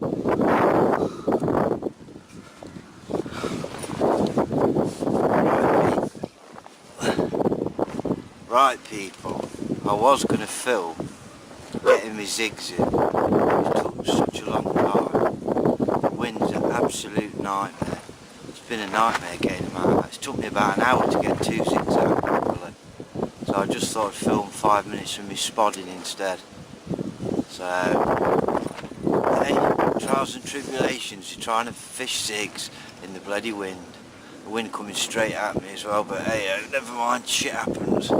Right people, I was going to film getting my zigs in. It took such a long time. The wind's an absolute nightmare. It's been a nightmare getting them out. It's took me about an hour to get 2 zigs out properly. So I just thought I'd film 5 minutes of me spodding instead. So, hey, trials and tribulations, you're trying to fish zigs in the bloody wind. The wind coming straight at me as well, but hey, never mind, shit happens.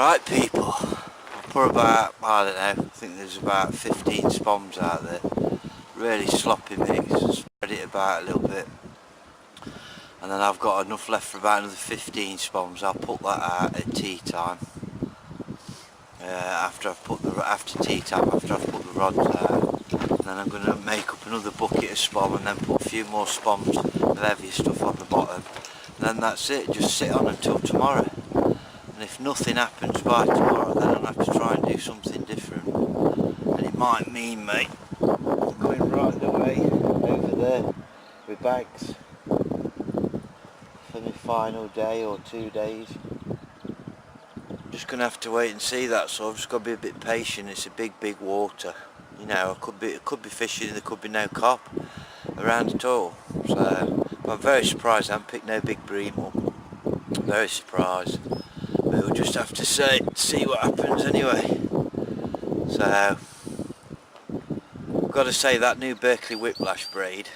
Right people, I put about, I don't know, I think there's about 15 spoms out there. Really sloppy mix, spread it about a little bit. And then I've got enough left for about another 15 spoms. I'll put that out at tea time. After tea time, after I've put the rods out. And then I'm going to make up another bucket of spom and then put a few more spoms of heavier stuff on the bottom. And then that's it, just sit on until tomorrow. And if nothing happens by tomorrow, then I'll have to try and do something different. And it might mean, mate, going right the way over there with bags for my final day or 2 days. I'm just going to have to wait and see that, so I've just got to be a bit patient. It's a big water. You know, it could be fishing, there could be no carp around at all. So I'm very surprised I haven't picked no big bream up. Very surprised. But we'll just have to see what happens anyway. So I've got to say, that new Berkeley Whiplash braid,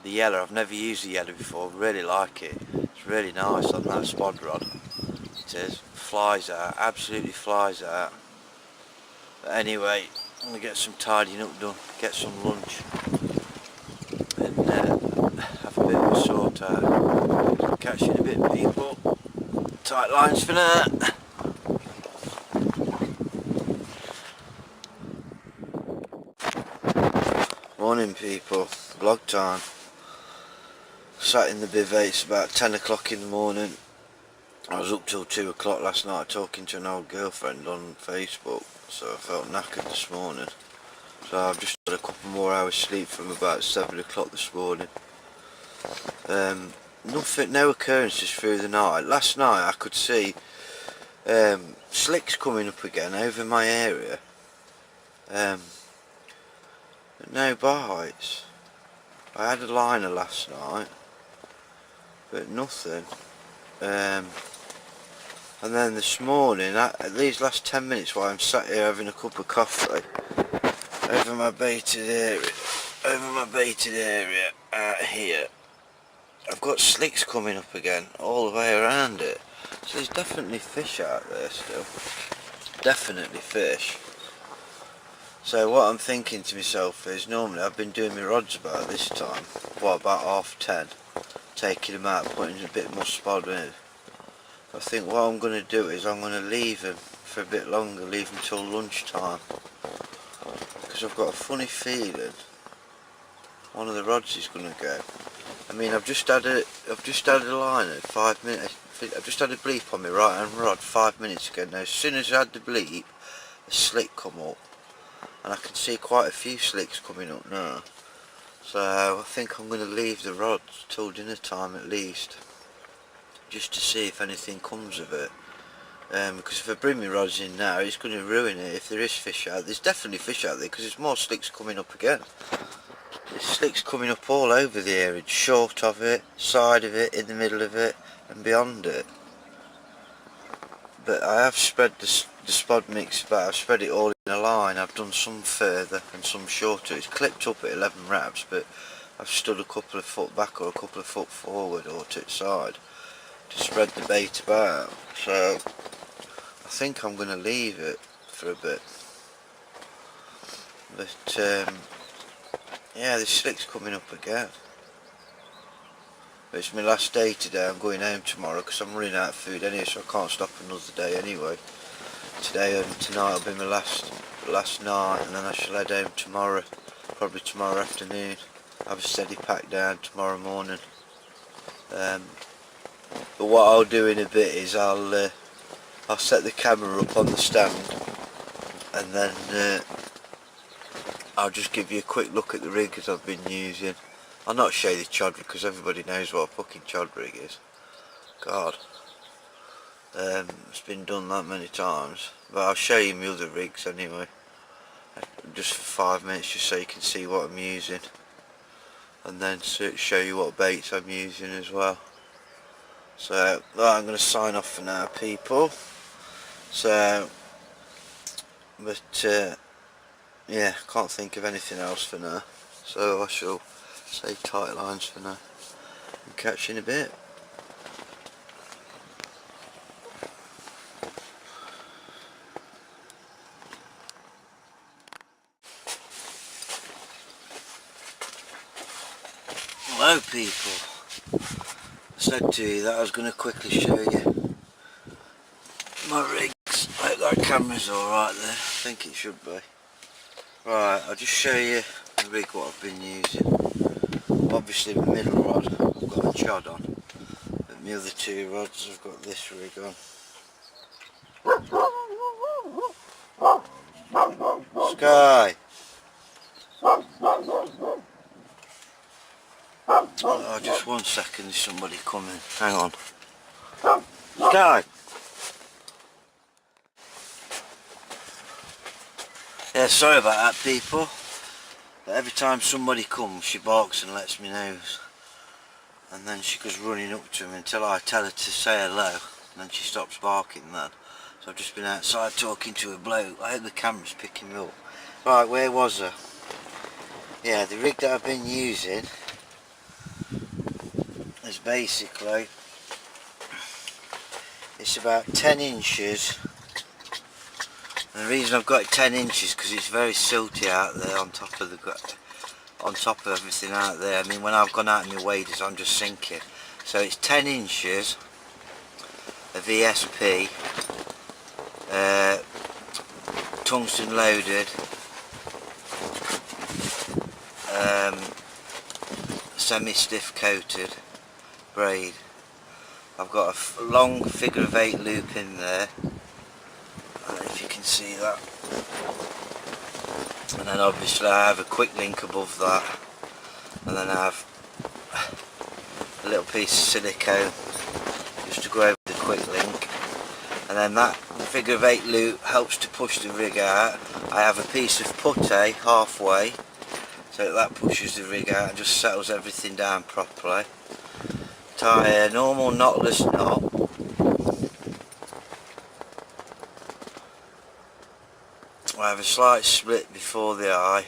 the yellow, I've never used the yellow before, really like it. It's really nice on that spod rod. It is. Flies out, absolutely flies out. But anyway, I'm going to get some tidying up done, get some lunch, and have a bit of a sort out. Catch you in a bit, people. Tight lines for now. Morning people, vlog time. Sat in the bivvy, it's about 10 o'clock in the morning. I was up till 2 o'clock last night talking to an old girlfriend on Facebook, so I felt knackered this morning. So I've just had a couple more hours sleep from about 7 o'clock this morning. No occurrences through the night. Last night I could see slicks coming up again over my area. But no bites. I had a liner last night, but nothing. And then this morning, at these last 10 minutes while I'm sat here having a cup of coffee, over my baited area out here, I've got slicks coming up again all the way around it. So there's definitely fish out there still. Definitely fish. So what I'm thinking to myself is, normally I've been doing my rods about this time, about 10:30, taking them out, putting a bit more spod in. I think what I'm going to do is I'm going to leave them for a bit longer, leave them till lunchtime, because I've got a funny feeling one of the rods is going to go. I mean, I've just had a liner 5 minutes. I've just had a bleep on my right hand rod 5 minutes ago. Now as soon as I had the bleep, a slick come up, and I can see quite a few slicks coming up now. So I think I'm going to leave the rods till dinner time at least, just to see if anything comes of it. Because if I bring my rods in now, it's going to ruin it. If there is fish out, there's definitely fish out there, because there's more slicks coming up again. There's slicks coming up all over the area, short of it, side of it, in the middle of it, and beyond it. But I have spread the spod mix about. I've spread it all in a line. I've done some further and some shorter. It's clipped up at 11 wraps, but I've stood a couple of foot back or a couple of foot forward or to its side to spread the bait about. So I think I'm going to leave it for a bit. But yeah, the slick's coming up again. But it's my last day today. I'm going home tomorrow because I'm running out of food anyway, so I can't stop another day anyway. Today and tonight will be my last night, and then I shall head home tomorrow, probably tomorrow afternoon. Have a steady pack down tomorrow morning. But what I'll do in a bit is I'll set the camera up on the stand, and then I'll just give you a quick look at the rig as I've been using. I'll not show you the chod rig because everybody knows what a fucking chod rig is. God. It's been done that many times. But I'll show you my other rigs anyway. Just for 5 minutes, just so you can see what I'm using. And then show you what baits I'm using as well. So, I'm going to sign off for now, people. So, but yeah, can't think of anything else for now. So I shall say tight lines for now. And catch you in a bit. So people, I said to you that I was going to quickly show you my rigs. I hope that camera's alright there, I think it should be. Right, I'll just show you the rig what I've been using. Obviously the middle rod I've got a chod on, but the other two rods I've got this rig on. Sky! Oh, just 1 second, there's somebody coming. Hang on. Sky! Yeah, sorry about that people. But every time somebody comes she barks and lets me know. And then she goes running up to me until I tell her to say hello. And then she stops barking then. So I've just been outside talking to a bloke. I hope the camera's picking me up. Right, where was I? Yeah, the rig that I've been using is basically, it's about 10 inches. And the reason I've got it 10 inches because it's very silty out there on top of everything out there. I mean, when I've gone out in my waders I'm just sinking. So it's 10 inches of ESP, tungsten loaded, semi-stiff coated braid. I've got a long figure of 8 loop in there, if you can see that, and then obviously I have a quick link above that, and then I have a little piece of silicone just to go over the quick link, and then that figure of 8 loop helps to push the rig out. I have a piece of putty halfway, so that pushes the rig out and just settles everything down properly. Tie a normal knotless knot. I have a slight split before the eye,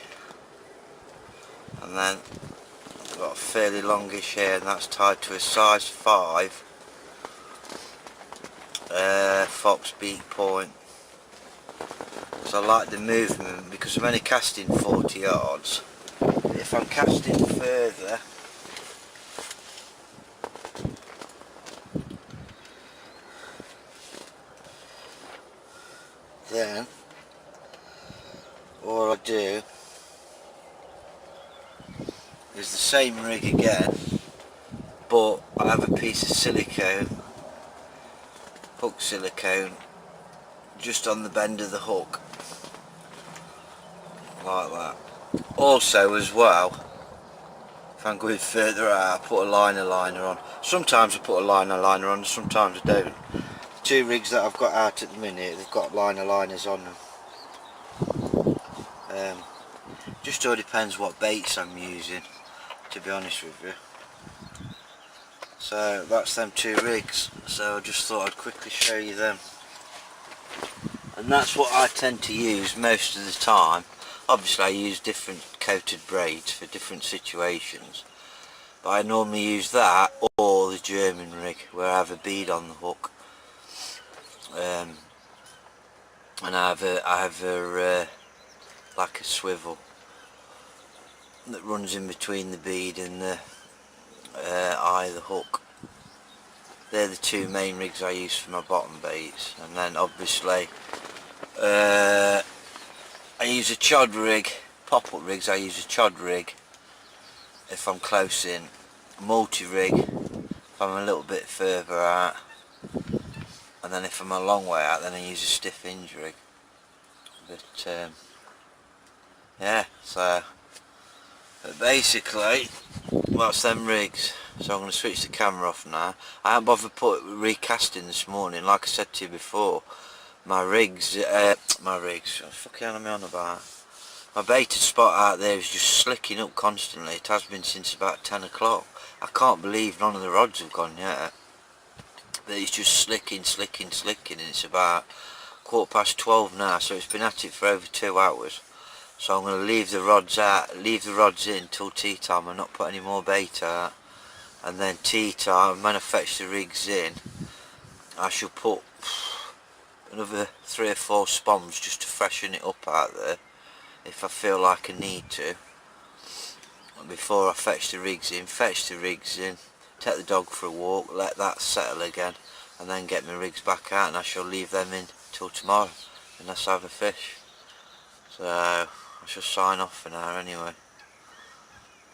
and then I've got a fairly longish hair, and that's tied to a size 5 fox beak point. So I like the movement because I'm only casting 40 yards. If I'm casting further, then all I do is the same rig again, but I have a piece of silicone, hook silicone, just on the bend of the hook, like that. Also as well, if I'm going further out, I put a liner on. Sometimes I put a liner on, sometimes I don't. The 2 rigs that I've got out at the minute, they've got liners on them. Just all depends what baits I'm using, to be honest with you. So that's them 2 rigs, so I just thought I'd quickly show you them. And that's what I tend to use most of the time. Obviously I use different coated braids for different situations, but I normally use that or the German rig where I have a bead on the hook, and I have a like a swivel that runs in between the bead and the eye of the hook. They're the 2 main rigs I use for my bottom baits, and then obviously I use a chod rig. Pop-up rigs I use a chod rig if I'm close in, multi-rig if I'm a little bit further out, and then if I'm a long way out then I use a stiff hinge rig. But yeah, so but basically that's them rigs. So I'm going to switch the camera off now. I haven't bothered recasting this morning, like I said to you before. My rigs, what the fuck am I on about? My baited spot out there is just slicking up constantly. It has been since about 10 o'clock. I can't believe none of the rods have gone yet. But it's just slicking, and it's about 12:15 now, so it's been at it for over 2 hours. So I'm going to leave the rods in till tea time and not put any more bait out. And then tea time, when I fetch the rigs in, I shall put another 3 or 4 spoms just to freshen it up out there if I feel like I need to. before I fetch the rigs in, take the dog for a walk, let that settle again, and then get my rigs back out, and I shall leave them in till tomorrow and let's have a fish. So I shall sign off for now anyway.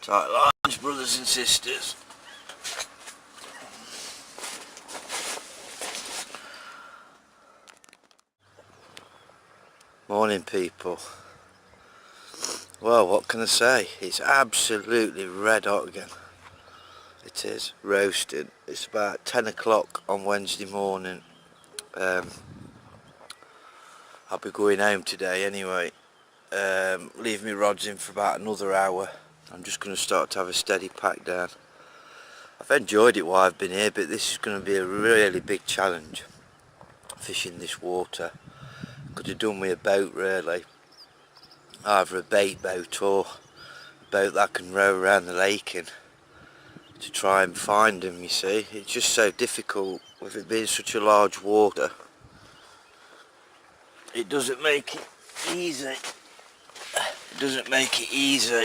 Tight lines, brothers and sisters. Morning people. Well, what can I say? It's absolutely red hot again. It is roasted. It's about 10 o'clock on Wednesday morning. I'll be going home today anyway. Leave me rods in for about another hour. I'm just going to start to have a steady pack down. I've enjoyed it while I've been here, but this is going to be a really big challenge, fishing this water. Could have done with a boat really, either a bait boat or a boat that can row around the lake in, to try and find them. You see, it's just so difficult with it being such a large water. It doesn't make it easy. It doesn't make it easy.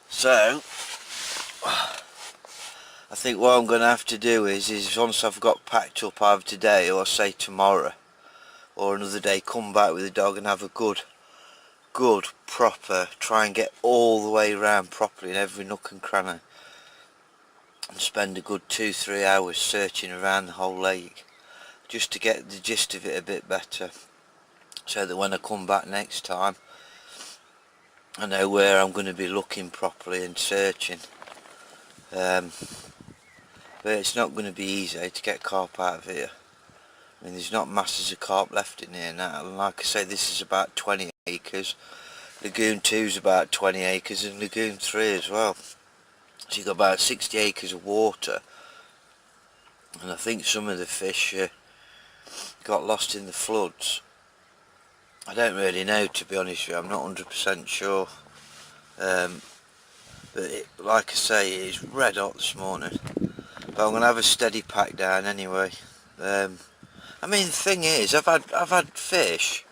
So I think what I'm going to have to do is once I've got packed up either today or say tomorrow or another day, come back with the dog and have a good proper, try and get all the way around properly in every nook and cranny, and spend a good 2-3 hours searching around the whole lake just to get the gist of it a bit better, so that when I come back next time I know where I'm going to be looking properly and searching. But it's not going to be easy to get carp out of here. I mean, there's not masses of carp left in here now, and like I say, this is about 20 acres. Lagoon 2 is about 20 acres and Lagoon 3 as well. So you've got about 60 acres of water, and I think some of the fish got lost in the floods. I don't really know, to be honest with you. I'm not 100% sure. But like I say, it's red hot this morning. But I'm going to have a steady pack down anyway. I mean, the thing is, I've had fish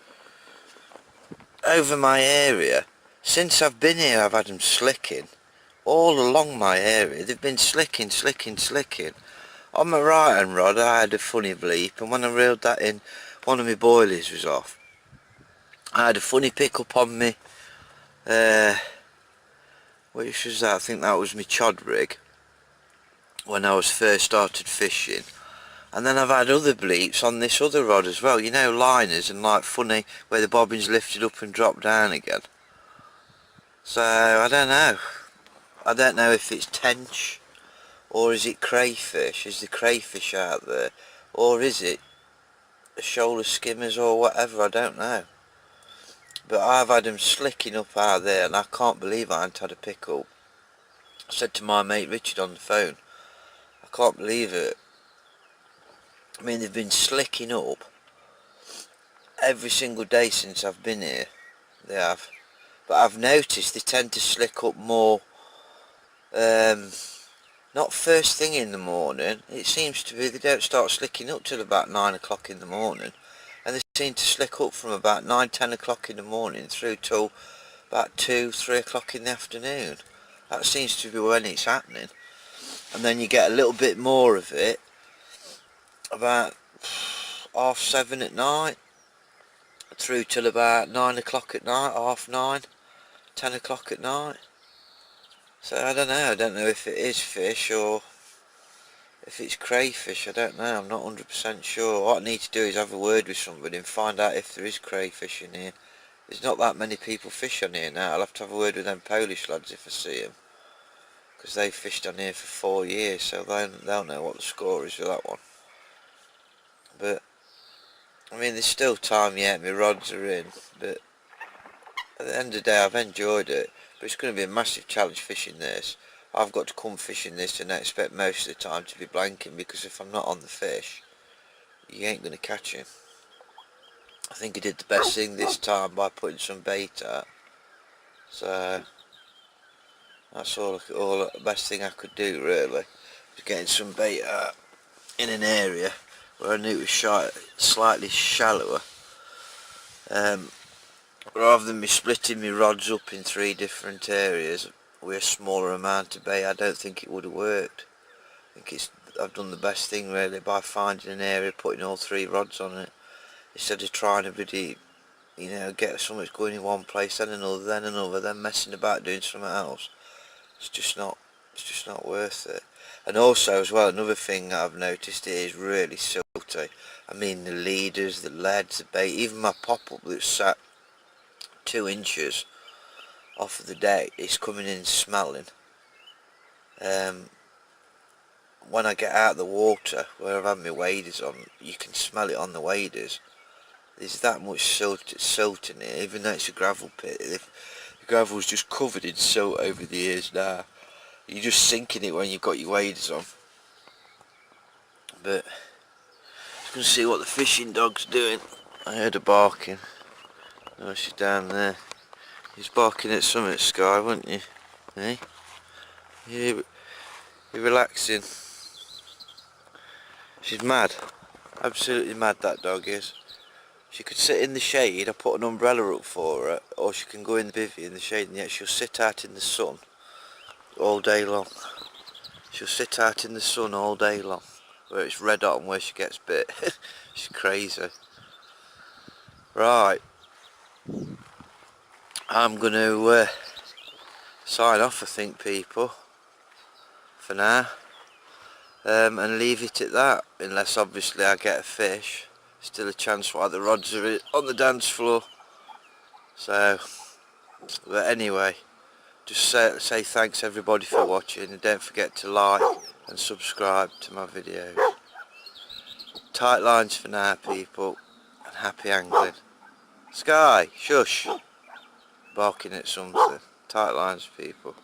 over my area. Since I've been here, I've had them slicking. All along my area, they've been slicking. On my right hand rod, I had a funny bleep, and when I reeled that in, one of my boilies was off. I had a funny pick up on me, which was that? I think that was my chod rig, when I was first started fishing. And then I've had other bleeps on this other rod as well, you know, liners, and like funny where the bobbin's lifted up and dropped down again. So I don't know if it's tench, or is it crayfish, is the crayfish out there, or is it shoulder skimmers or whatever, I don't know. But I've had them slicking up out there, and I can't believe I haven't had a pick up. I said to my mate Richard on the phone, I can't believe it. I mean, they've been slicking up every single day since I've been here. They have. But I've noticed they tend to slick up more, not first thing in the morning. It seems to be they don't start slicking up till about 9 o'clock in the morning. And they seem to slick up from about 9-10 o'clock in the morning through till about 2-3 o'clock in the afternoon. That seems to be when it's happening. And then you get a little bit more of it about 7:30 at night through till about 9 o'clock at night, 9:30, 10 o'clock at night. So I don't know if it is fish or if it's crayfish. I don't know, I'm not 100% sure. What I need to do is have a word with somebody and find out if there is crayfish in here. There's not that many people fish on here now. I'll have to have a word with them Polish lads if I see them, because they've fished on here for 4 years, so they'll know what the score is for that one. But I mean, there's still time yet, my rods are in, but at the end of the day I've enjoyed it. But it's going to be a massive challenge fishing this. I've got to come fishing this and expect most of the time to be blanking, because if I'm not on the fish, you ain't going to catch him. I think I did the best thing this time by putting some bait out. So that's all the best thing I could do really, was getting some bait out in an area where I knew it was slightly shallower. rather than me splitting my rods up in 3 different areas with a smaller amount of bait, I don't think it would have worked. I think I've done the best thing really by finding an area, putting all 3 rods on it, instead of trying to really, you know, get something going in one place, then another, then messing about doing something else. It's just not worth it. And also as well, another thing that I've noticed, it is really silty. I mean, the leaders, the leads, the bait, even my pop-up that's sat 2 inches off of the deck is coming in smelling. When I get out of the water where I've had my waders on, you can smell it on the waders. There's that much silt in it, even though it's a gravel pit. The gravel's just covered in silt over the years now. You're just sinking it when you've got your waders on. But just going to see what the fishing dog's doing. I heard her barking. Oh, she's down there. He's barking at something, Sky, wouldn't you? Eh? You're relaxing. She's mad. Absolutely mad, that dog is. She could sit in the shade, I put an umbrella up for her, or she can go in the bivvy in the shade, and yet she'll sit out in the sun all day long. She'll sit out in the sun all day long, where it's red hot and where she gets bit. She's crazy. Right. I'm going to sign off, I think, people, for now. And leave it at that, unless obviously I get a fish. Still a chance while the rods are on the dance floor. So, but anyway, just say thanks everybody for watching, and don't forget to like and subscribe to my videos. Tight lines for now, people, and happy angling. Sky, shush, barking at something. Tight lines, people.